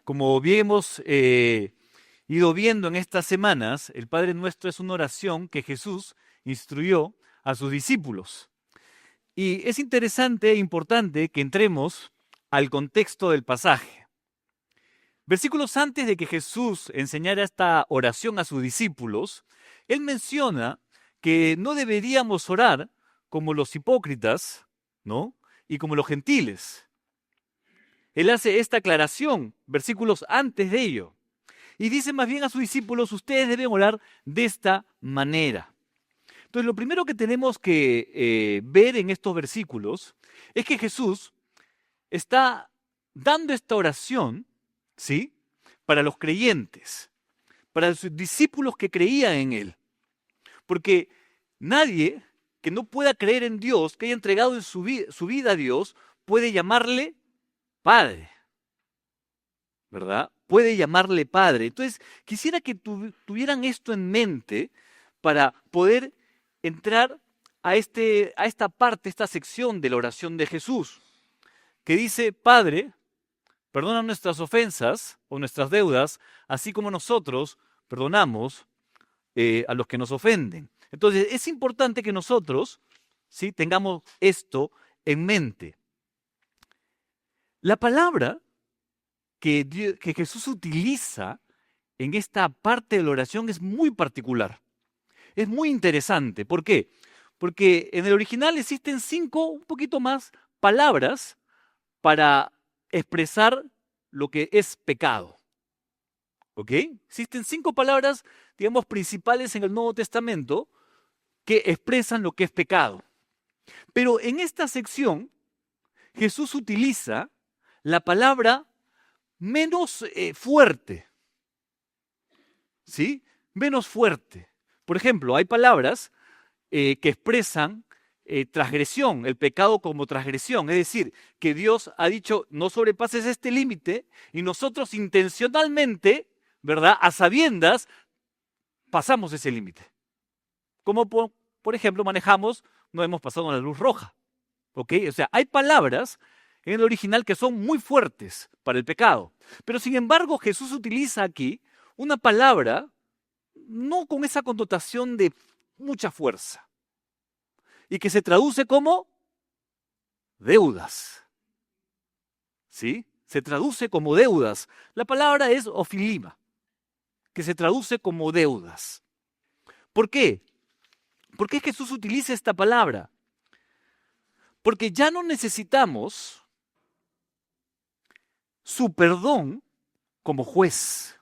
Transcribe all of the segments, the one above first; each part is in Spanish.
Como bien hemos ido viendo en estas semanas, el Padre Nuestro es una oración que Jesús instruyó a sus discípulos. Y es interesante e importante que entremos al contexto del pasaje. Versículos antes de que Jesús enseñara esta oración a sus discípulos, Él menciona que no deberíamos orar como los hipócritas, ¿no? Y como los gentiles. Él hace esta aclaración, versículos antes de ello. Y dice más bien a sus discípulos, ustedes deben orar de esta manera. Entonces, lo primero que tenemos que ver en estos versículos es que Jesús está dando esta oración, ¿sí?, para los creyentes, para sus discípulos que creían en Él. Porque nadie que no pueda creer en Dios, que haya entregado en su vida a Dios, puede llamarle Padre, ¿verdad? Puede llamarle Padre. Entonces, quisiera que tuvieran esto en mente para poder entrar a esta parte, esta sección de la oración de Jesús, que dice, Padre, perdona nuestras ofensas o nuestras deudas, así como nosotros perdonamos a los que nos ofenden. Entonces, es importante que nosotros, ¿sí?, tengamos esto en mente. La palabra que Jesús utiliza en esta parte de la oración es muy particular. Es muy interesante. ¿Por qué? Porque en el original existen 5, un poquito más, palabras para expresar lo que es pecado. ¿Ok? Existen 5 palabras, digamos, principales en el Nuevo Testamento que expresan lo que es pecado. Pero en esta sección, Jesús utiliza la palabra menos fuerte. ¿Sí? Menos fuerte. Por ejemplo, hay palabras que expresan transgresión, el pecado como transgresión. Es decir, que Dios ha dicho, no sobrepases este límite, y nosotros intencionalmente, ¿verdad?, a sabiendas, pasamos ese límite. Como por ejemplo, manejamos, no hemos pasado la luz roja. ¿Ok? O sea, hay palabras en el original que son muy fuertes para el pecado. Pero sin embargo, Jesús utiliza aquí una palabra no con esa connotación de mucha fuerza y que se traduce como deudas. ¿Sí? Se traduce como deudas. La palabra es ofilima, que se traduce como deudas. ¿Por qué? ¿Por qué Jesús utiliza esta palabra? Porque ya no necesitamos su perdón como juez,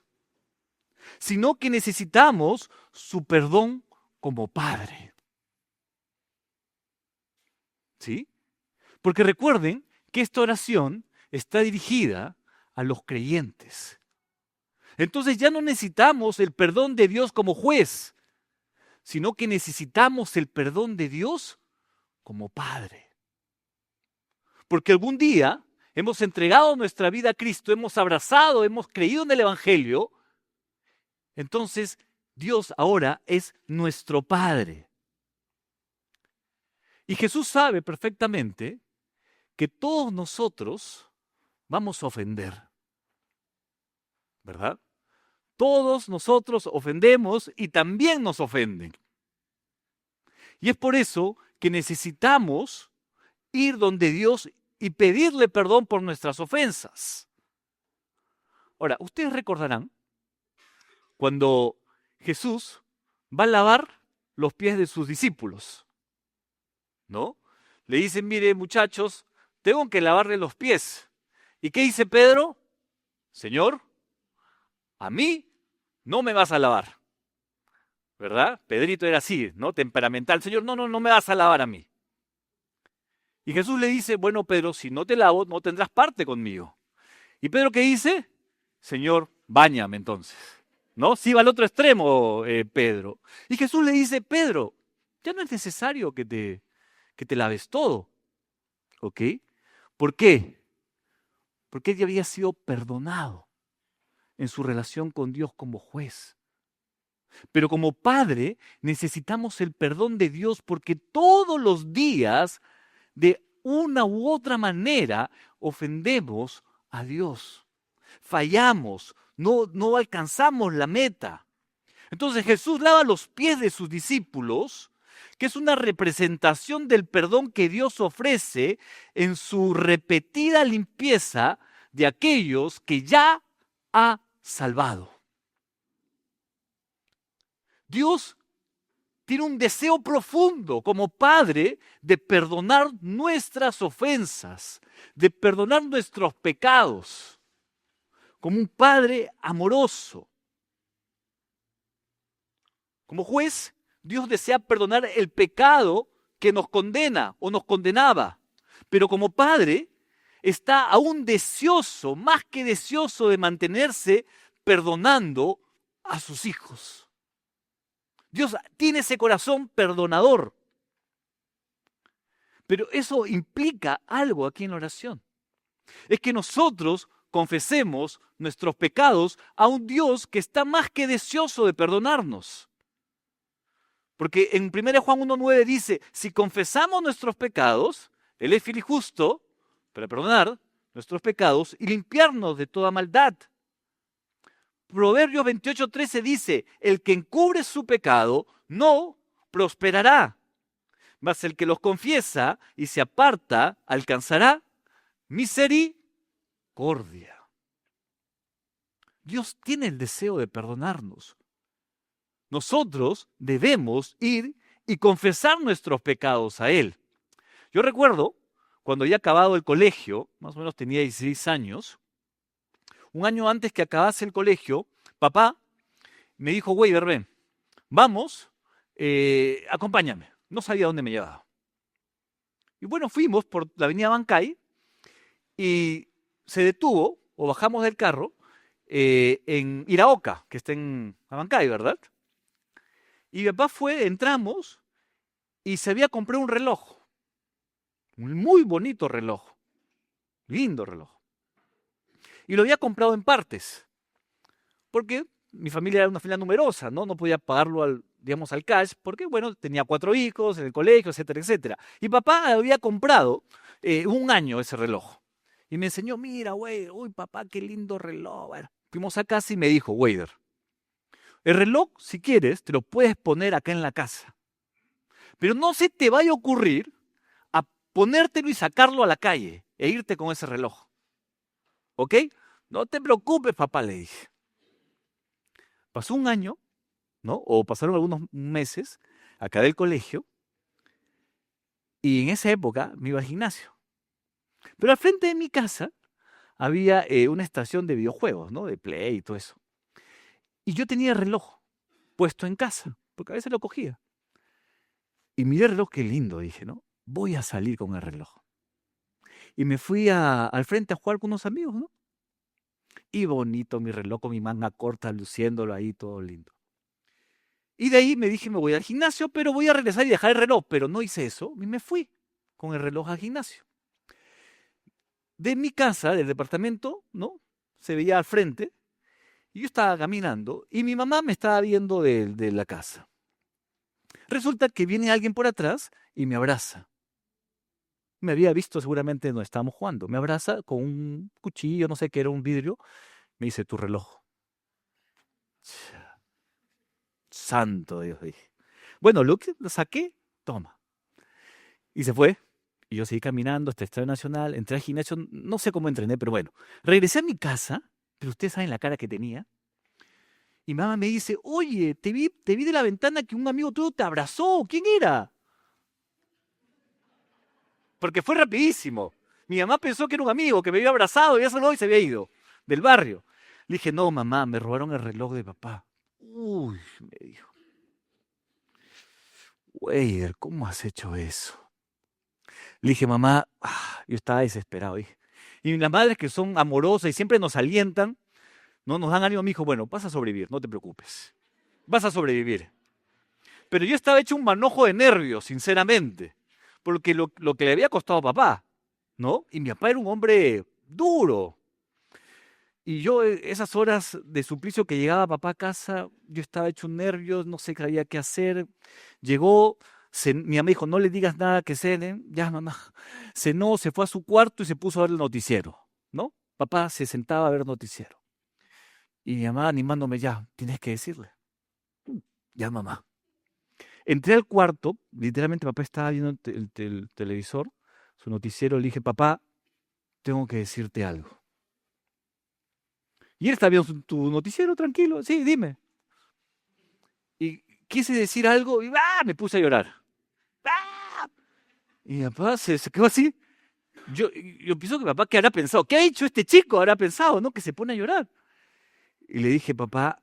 sino que necesitamos su perdón como Padre. ¿Sí? Porque recuerden que esta oración está dirigida a los creyentes. Entonces ya no necesitamos el perdón de Dios como juez, sino que necesitamos el perdón de Dios como Padre. Porque algún día hemos entregado nuestra vida a Cristo, hemos abrazado, hemos creído en el Evangelio. Entonces, Dios ahora es nuestro Padre. Y Jesús sabe perfectamente que todos nosotros vamos a ofender, ¿verdad? Todos nosotros ofendemos y también nos ofenden. Y es por eso que necesitamos ir donde Dios y pedirle perdón por nuestras ofensas. Ahora, ustedes recordarán cuando Jesús va a lavar los pies de sus discípulos, ¿no? Le dicen, mire muchachos, tengo que lavarle los pies. ¿Y qué dice Pedro? Señor, a mí no me vas a lavar, ¿verdad? Pedrito era así, ¿no? Temperamental. Señor, no me vas a lavar a mí. Y Jesús le dice, bueno, Pedro, si no te lavo, no tendrás parte conmigo. ¿Y Pedro qué dice? Señor, báñame entonces. ¿No? Sí va al otro extremo, Pedro. Y Jesús le dice, Pedro, ya no es necesario que te laves todo. ¿Ok? ¿Por qué? Porque él ya había sido perdonado en su relación con Dios como juez. Pero como padre necesitamos el perdón de Dios porque todos los días, de una u otra manera, ofendemos a Dios. fallamos, no alcanzamos la meta. Entonces Jesús lava los pies de sus discípulos, que es una representación del perdón que Dios ofrece en su repetida limpieza de aquellos que ya ha salvado. Dios tiene un deseo profundo como Padre de perdonar nuestras ofensas, de perdonar nuestros pecados, como un Padre amoroso. Como juez, Dios desea perdonar el pecado que nos condena o nos condenaba, pero como Padre está aún deseoso, más que deseoso de mantenerse perdonando a sus hijos. Dios tiene ese corazón perdonador. Pero eso implica algo aquí en la oración. Es que nosotros confesemos nuestros pecados a un Dios que está más que deseoso de perdonarnos. Porque en 1 Juan 1:9 dice, si confesamos nuestros pecados, Él es fiel y justo para perdonar nuestros pecados y limpiarnos de toda maldad. Proverbios 28:13 dice, el que encubre su pecado no prosperará, mas el que los confiesa y se aparta alcanzará misericordia. Dios tiene el deseo de perdonarnos. Nosotros debemos ir y confesar nuestros pecados a Él. Yo recuerdo, cuando ya acabado el colegio, más o menos tenía 16 años, un año antes que acabase el colegio, papá me dijo, Weider, ven, vamos, acompáñame. No sabía dónde me llevaba. Y bueno, fuimos por la avenida Bancay y se detuvo, o bajamos del carro, en Iraoka, que está en Abancay, ¿verdad? Y mi papá entramos y se había comprado un reloj. Un muy bonito reloj. Lindo reloj. Y lo había comprado en partes. Porque mi familia era una familia numerosa, ¿no? No podía pagarlo al cash, porque, bueno, tenía 4 hijos en el colegio, etcétera, etcétera. Y papá había comprado un año ese reloj. Y me enseñó, mira, güey, uy, papá, qué lindo reloj. Bueno, fuimos a casa y me dijo, Weider, el reloj, si quieres, te lo puedes poner acá en la casa. Pero no se te vaya a ocurrir a ponértelo y sacarlo a la calle e irte con ese reloj. ¿Ok? No te preocupes, papá, le dije. Pasó un año, ¿no? O pasaron algunos meses acá del colegio. Y en esa época me iba al gimnasio. Pero al frente de mi casa había una estación de videojuegos, ¿no? De Play y todo eso. Y yo tenía el reloj puesto en casa, porque a veces lo cogía. Y miré el reloj, qué lindo, dije, ¿no? Voy a salir con el reloj. Y me fui al frente a jugar con unos amigos, ¿no? Y bonito mi reloj con mi manga corta, luciéndolo ahí, todo lindo. Y de ahí me dije, me voy al gimnasio, pero voy a regresar y dejar el reloj. Pero no hice eso y me fui con el reloj al gimnasio. De mi casa, del departamento, ¿no? Se veía al frente. Y yo estaba caminando y mi mamá me estaba viendo de la casa. Resulta que viene alguien por atrás y me abraza. Me había visto seguramente donde estábamos jugando. Me abraza con un cuchillo, no sé qué era, un vidrio. Me dice, tu reloj. Santo Dios, dije. Bueno, lo saqué, toma. Y se fue. Y yo seguí caminando hasta el Estadio Nacional, entré al gimnasio, no sé cómo entrené, pero bueno. Regresé a mi casa, pero ustedes saben la cara que tenía. Y mi mamá me dice, oye, te vi de la ventana que un amigo tuyo te abrazó. ¿Quién era? Porque fue rapidísimo. Mi mamá pensó que era un amigo, que me había abrazado, había saludado y se había ido del barrio. Le dije, no, mamá, me robaron el reloj de papá. Uy, me dijo. Weider, ¿cómo has hecho eso? Le dije, mamá, yo estaba desesperado. Dije. Y las madres que son amorosas y siempre nos alientan, no nos dan ánimo, me dijo, bueno, vas a sobrevivir, no te preocupes. Vas a sobrevivir. Pero yo estaba hecho un manojo de nervios, sinceramente, porque lo que le había costado a papá, ¿no? Y mi papá era un hombre duro. Y yo, esas horas de suplicio que llegaba papá a casa, yo estaba hecho un nervio, no sé qué sabía qué hacer. Llegó, mi mamá dijo, no le digas nada que cenen. Ya, mamá. Cenó, se fue a su cuarto y se puso a ver el noticiero, ¿no? papá se sentaba a ver noticiero. Y mi mamá animándome, ya, tienes que decirle. Ya, mamá. Entré al cuarto, literalmente papá estaba viendo el televisor, su noticiero, le dije, papá, tengo que decirte algo. Y él estaba viendo tu noticiero, tranquilo, sí, dime. Y quise decir algo y me puse a llorar. ¡Ah! Y mi papá se quedó así. Yo pienso que papá, ¿qué habrá pensado? ¿Qué ha hecho este chico? Habrá pensado, ¿no? Que se pone a llorar. Y le dije, papá,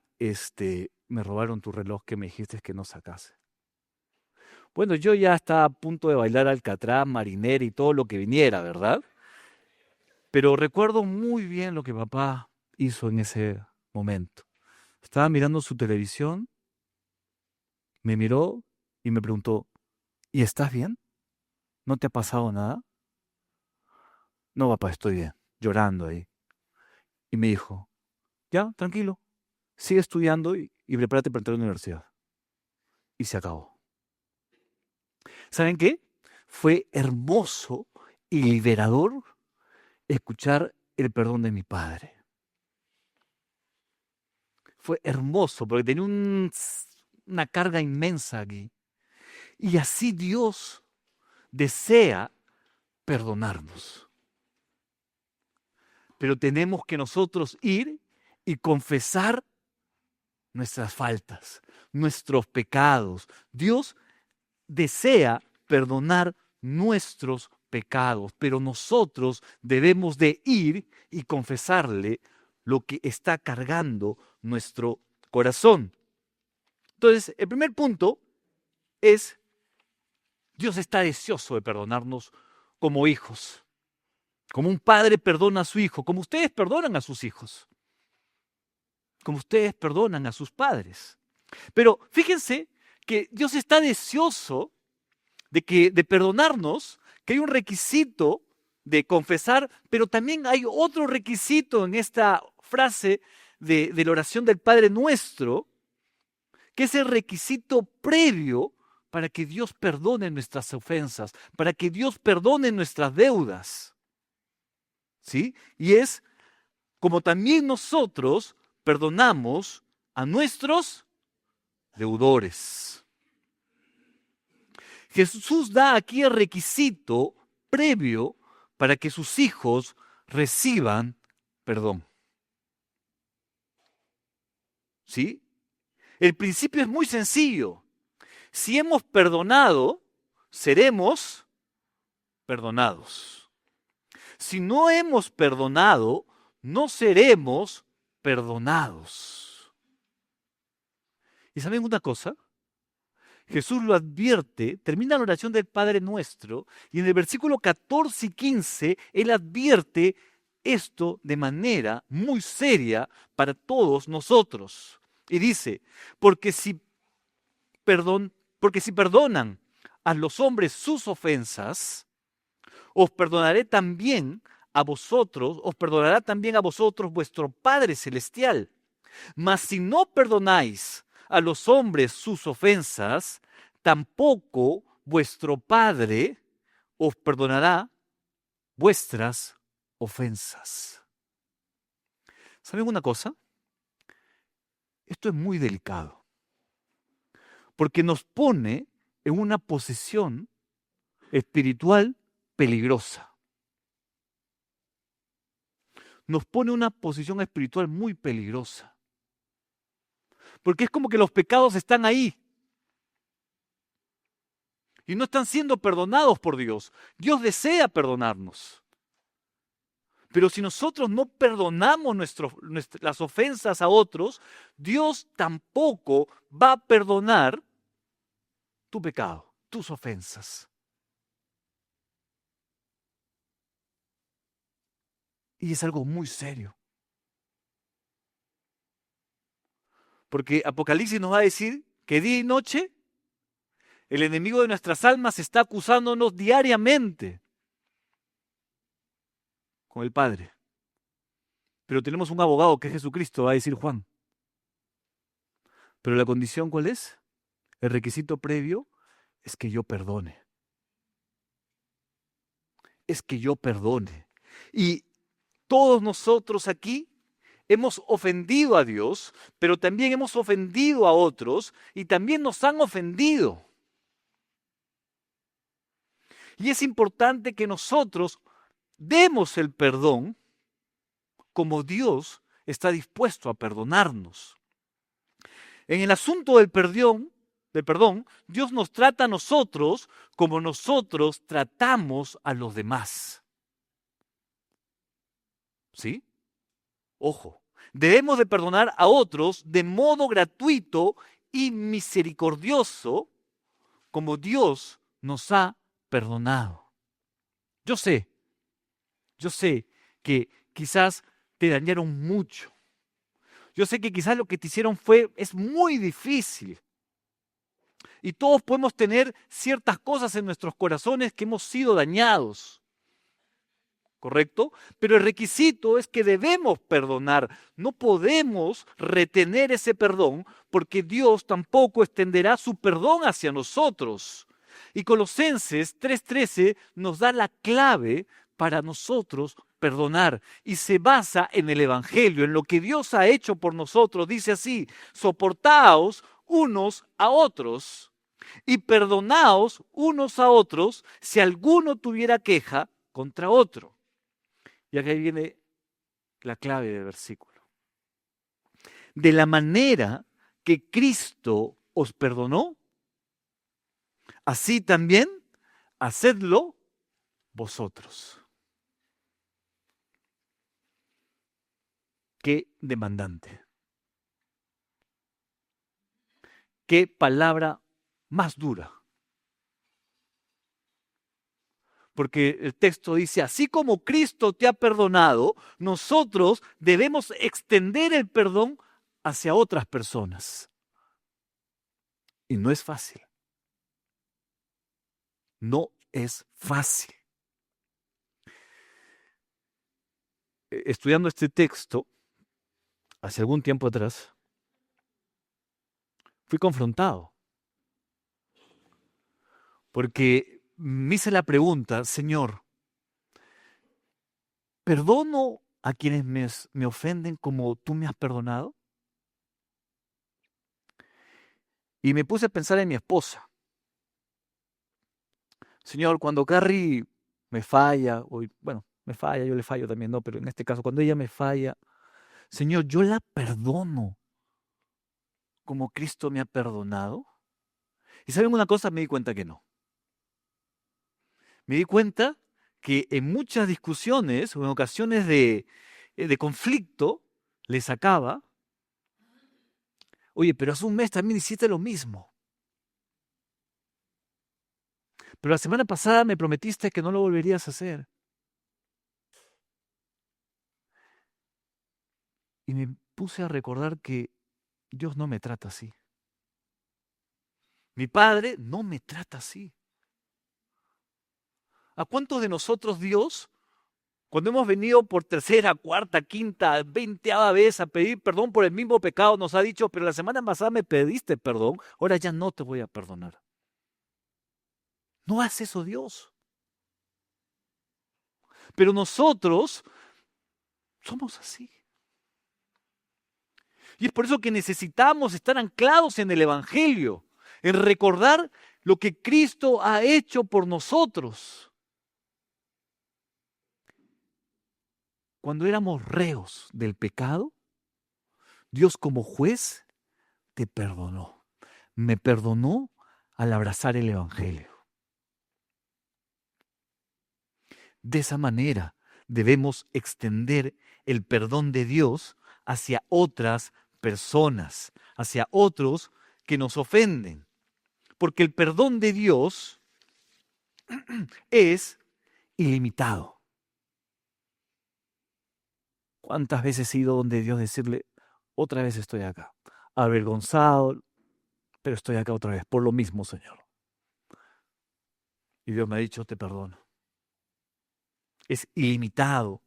me robaron tu reloj que me dijiste que no sacase. Bueno, yo ya estaba a punto de bailar Alcatraz, Marinera y todo lo que viniera, ¿verdad? Pero recuerdo muy bien lo que papá hizo en ese momento. Estaba mirando su televisión, me miró y me preguntó, ¿y estás bien? ¿No te ha pasado nada? No, papá, estoy bien, llorando ahí. Y me dijo, ya, tranquilo, sigue estudiando y prepárate para entrar a la universidad. Y se acabó. ¿Saben qué? Fue hermoso y liberador escuchar el perdón de mi padre. Fue hermoso porque tenía una carga inmensa aquí. Y así Dios desea perdonarnos. Pero tenemos que nosotros ir y confesar nuestras faltas, nuestros pecados. Dios desea perdonar nuestros pecados, pero nosotros debemos de ir y confesarle lo que está cargando nuestro corazón. Entonces, el primer punto es, Dios está deseoso de perdonarnos como hijos, como un padre perdona a su hijo, como ustedes perdonan a sus hijos, como ustedes perdonan a sus padres. Pero fíjense que Dios está deseoso de perdonarnos, que hay un requisito de confesar, pero también hay otro requisito en esta frase de la oración del Padre Nuestro, que es el requisito previo para que Dios perdone nuestras ofensas, para que Dios perdone nuestras deudas. ¿Sí? Y es como también nosotros perdonamos a nuestros deudores. Jesús da aquí el requisito previo para que sus hijos reciban perdón. ¿Sí? El principio es muy sencillo. Si hemos perdonado, seremos perdonados. Si no hemos perdonado, no seremos perdonados. ¿Y saben una cosa? Jesús lo advierte, termina la oración del Padre Nuestro, y en el versículo 14 y 15, Él advierte esto de manera muy seria para todos nosotros. Y dice, porque si perdonan a los hombres sus ofensas, os perdonaré también a vosotros, os perdonará también a vosotros vuestro Padre Celestial. Mas si no perdonáis a los hombres sus ofensas, tampoco vuestro Padre os perdonará vuestras ofensas. ¿Saben una cosa? Esto es muy delicado, porque nos pone en una posición espiritual peligrosa. Nos pone en una posición espiritual muy peligrosa, porque es como que los pecados están ahí y no están siendo perdonados por Dios. Dios desea perdonarnos. Pero si nosotros no perdonamos las ofensas a otros, Dios tampoco va a perdonar tu pecado, tus ofensas. Y es algo muy serio. Porque Apocalipsis nos va a decir que día y noche el enemigo de nuestras almas está acusándonos diariamente con el Padre. Pero tenemos un abogado que es Jesucristo, va a decir Juan. Pero la condición, ¿cuál es? El requisito previo es que yo perdone. Es que yo perdone. Y Todos nosotros aquí hemos ofendido a Dios, pero también hemos ofendido a otros y también nos han ofendido. Y es importante que nosotros demos el perdón como Dios está dispuesto a perdonarnos. En el asunto del perdón, Dios nos trata a nosotros como nosotros tratamos a los demás. ¿Sí? Ojo, debemos de perdonar a otros de modo gratuito y misericordioso como Dios nos ha perdonado. Yo sé que quizás te dañaron mucho. Yo sé que quizás lo que te hicieron es muy difícil. Y todos podemos tener ciertas cosas en nuestros corazones que hemos sido dañados. ¿Correcto? Pero el requisito es que debemos perdonar. No podemos retener ese perdón porque Dios tampoco extenderá su perdón hacia nosotros. Y Colosenses 3:13 nos da la clave para nosotros perdonar. Y se basa en el Evangelio, en lo que Dios ha hecho por nosotros. Dice así: soportaos unos a otros y perdonaos unos a otros si alguno tuviera queja contra otro. Y acá viene la clave del versículo. De la manera que Cristo os perdonó, así también hacedlo vosotros. Qué demandante. Qué palabra más dura. Porque el texto dice, así como Cristo te ha perdonado, nosotros debemos extender el perdón hacia otras personas. Y no es fácil. No es fácil. Estudiando este texto, hace algún tiempo atrás, fui confrontado. Porque me hice la pregunta, Señor, ¿perdono a quienes me ofenden como tú me has perdonado? Y me puse a pensar en mi esposa. Señor, cuando Carrie me falla, me falla, yo le fallo también, no, pero en este caso, cuando ella me falla, Señor, yo la perdono como Cristo me ha perdonado. Y ¿saben una cosa? Me di cuenta que no. Me di cuenta que en muchas discusiones o en ocasiones de conflicto, le sacaba, oye, pero hace un mes también hiciste lo mismo. Pero la semana pasada me prometiste que no lo volverías a hacer. Y me puse a recordar que Dios no me trata así. Mi Padre no me trata así. ¿A cuántos de nosotros Dios, cuando hemos venido por tercera, cuarta, quinta, 20ª vez a pedir perdón por el mismo pecado, nos ha dicho, pero la semana pasada me pediste perdón, ahora ya no te voy a perdonar? No hace eso Dios. Pero nosotros somos así. Y es por eso que necesitamos estar anclados en el Evangelio, en recordar lo que Cristo ha hecho por nosotros. Cuando éramos reos del pecado, Dios como juez te perdonó. Me perdonó al abrazar el Evangelio. De esa manera debemos extender el perdón de Dios hacia otras personas, hacia otros que nos ofenden. Porque el perdón de Dios es ilimitado. ¿Cuántas veces he ido donde Dios decirle, otra vez estoy acá, avergonzado, pero estoy acá otra vez, por lo mismo, Señor? Y Dios me ha dicho, te perdono. Es ilimitado,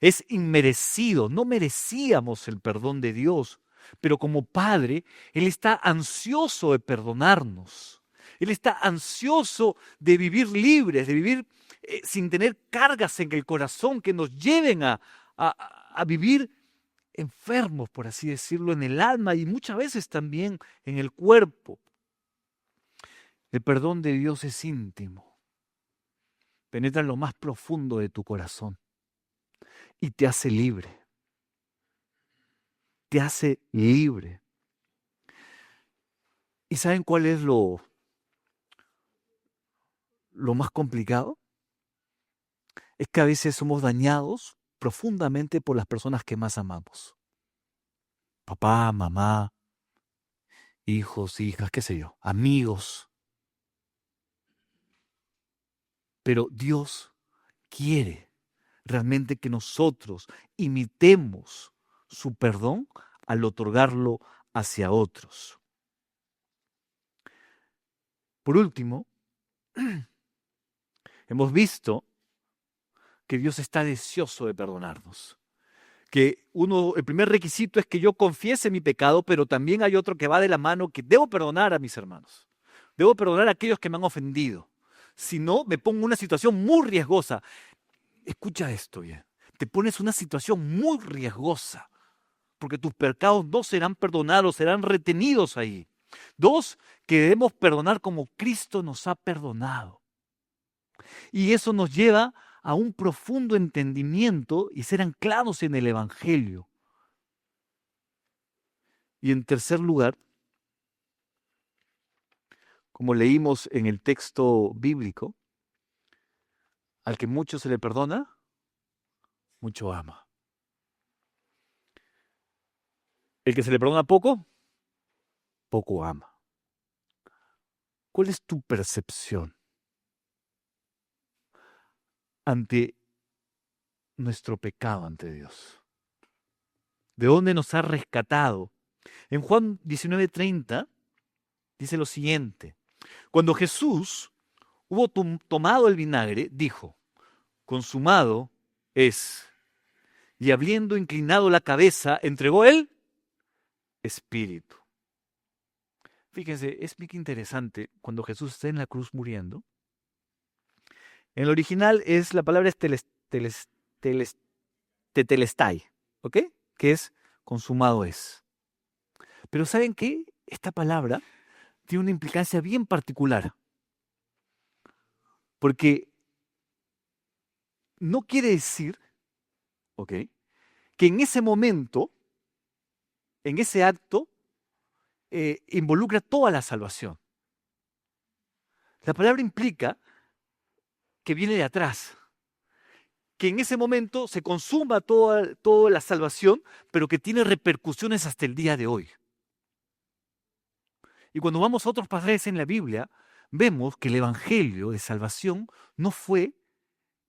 es inmerecido, no merecíamos el perdón de Dios, pero como Padre, Él está ansioso de perdonarnos. Él está ansioso de vivir libres, de vivir sin tener cargas en el corazón que nos lleven a a vivir enfermos, por así decirlo, en el alma y muchas veces también en el cuerpo. El perdón de Dios es íntimo, penetra en lo más profundo de tu corazón y te hace libre. Te hace libre. ¿Y saben cuál es lo más complicado? Es que a veces somos dañados profundamente por las personas que más amamos. Papá, mamá, hijos, hijas, qué sé yo, amigos. Pero Dios quiere realmente que nosotros imitemos su perdón al otorgarlo hacia otros. Por último, hemos visto que Dios está deseoso de perdonarnos. Que el primer requisito es que yo confiese mi pecado, pero también hay otro que va de la mano, que debo perdonar a mis hermanos. Debo perdonar a aquellos que me han ofendido. Si no, me pongo en una situación muy riesgosa. Escucha esto bien. Te pones en una situación muy riesgosa, porque tus pecados no serán perdonados, serán retenidos ahí. 2, que debemos perdonar como Cristo nos ha perdonado. Y eso nos lleva a un profundo entendimiento y ser anclados en el Evangelio. Y en tercer lugar, como leímos en el texto bíblico, al que mucho se le perdona, mucho ama. El que se le perdona poco, poco ama. ¿Cuál es tu percepción ante nuestro pecado ante Dios? ¿De dónde nos ha rescatado? En Juan 19:30 dice lo siguiente: cuando Jesús hubo tomado el vinagre, dijo: consumado es. Y habiendo inclinado la cabeza, entregó el espíritu. Fíjense, es muy interesante cuando Jesús está en la cruz muriendo. En el original es la palabra tetelestai, ¿ok? Que es consumado es. Pero ¿saben qué? Esta palabra tiene una implicancia bien particular. Porque no quiere decir, ¿ok?, que en ese momento, en ese acto, involucra toda la salvación. La palabra implica que viene de atrás, que en ese momento se consuma toda la salvación, pero que tiene repercusiones hasta el día de hoy. Y cuando vamos a otros pasajes en la Biblia, vemos que el evangelio de salvación no fue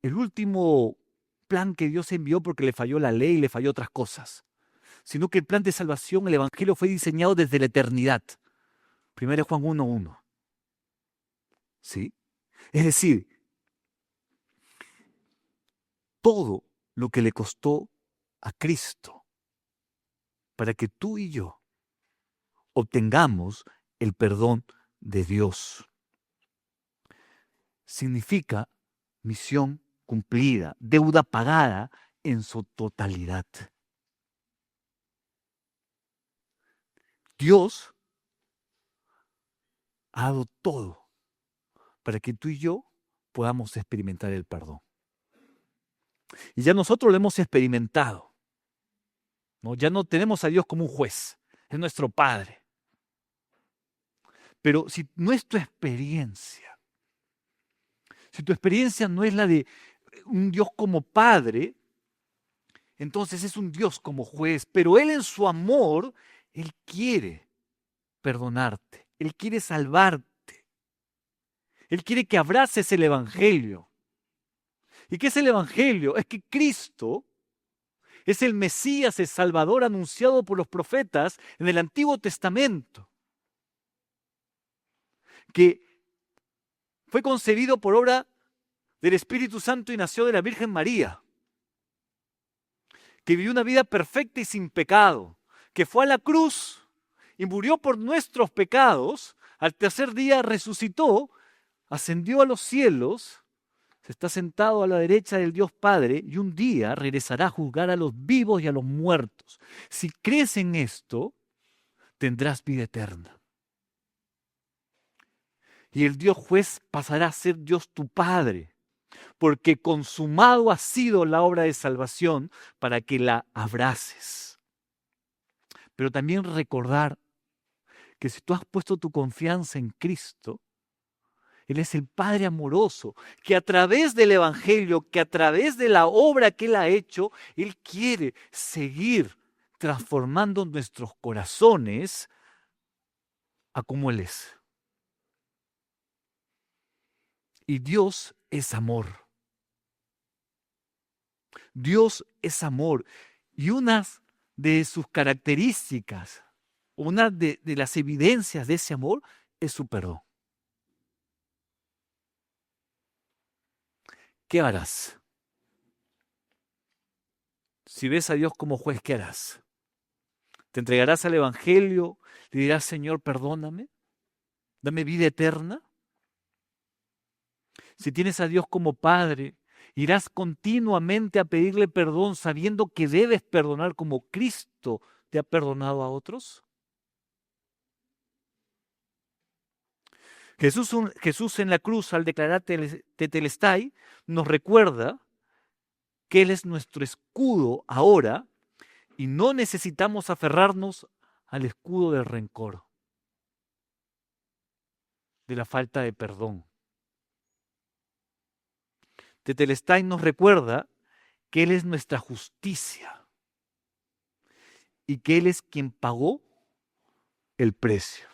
el último plan que Dios envió porque le falló la ley y le falló otras cosas, sino que el plan de salvación, el evangelio, fue diseñado desde la eternidad. 1 Juan 1:1. ¿Sí? Es decir, todo lo que le costó a Cristo para que tú y yo obtengamos el perdón de Dios. Significa misión cumplida, deuda pagada en su totalidad. Dios ha dado todo para que tú y yo podamos experimentar el perdón. Y ya nosotros lo hemos experimentado, ¿no? Ya no tenemos a Dios como un juez, es nuestro Padre. Pero si nuestra experiencia, si tu experiencia no es la de un Dios como Padre, entonces es un Dios como juez. Pero Él en su amor, Él quiere perdonarte, Él quiere salvarte, Él quiere que abraces el Evangelio. ¿Y qué es el Evangelio? Es que Cristo es el Mesías, el Salvador anunciado por los profetas en el Antiguo Testamento, que fue concebido por obra del Espíritu Santo y nació de la Virgen María, que vivió una vida perfecta y sin pecado, que fue a la cruz y murió por nuestros pecados, al tercer día resucitó, ascendió a los cielos, Se está sentado a la derecha del Dios Padre y un día regresará a juzgar a los vivos y a los muertos. Si crees en esto, tendrás vida eterna. Y el Dios juez pasará a ser Dios tu Padre, porque consumado ha sido la obra de salvación para que la abraces. Pero también recordar que si tú has puesto tu confianza en Cristo, Él es el Padre amoroso, que a través del Evangelio, que a través de la obra que Él ha hecho, Él quiere seguir transformando nuestros corazones a como Él es. Y Dios es amor. Dios es amor. Y una de sus características, una de las evidencias de ese amor es su perdón. ¿Qué harás? Si ves a Dios como juez, ¿qué harás? ¿Te entregarás al Evangelio? ¿Le dirás, Señor, perdóname? ¿Dame vida eterna? Si tienes a Dios como Padre, irás continuamente a pedirle perdón sabiendo que debes perdonar como Cristo te ha perdonado a otros. Jesús en la cruz, al declarar Tetelestai, nos recuerda que Él es nuestro escudo ahora y no necesitamos aferrarnos al escudo del rencor, de la falta de perdón. Tetelestai nos recuerda que Él es nuestra justicia y que Él es quien pagó el precio.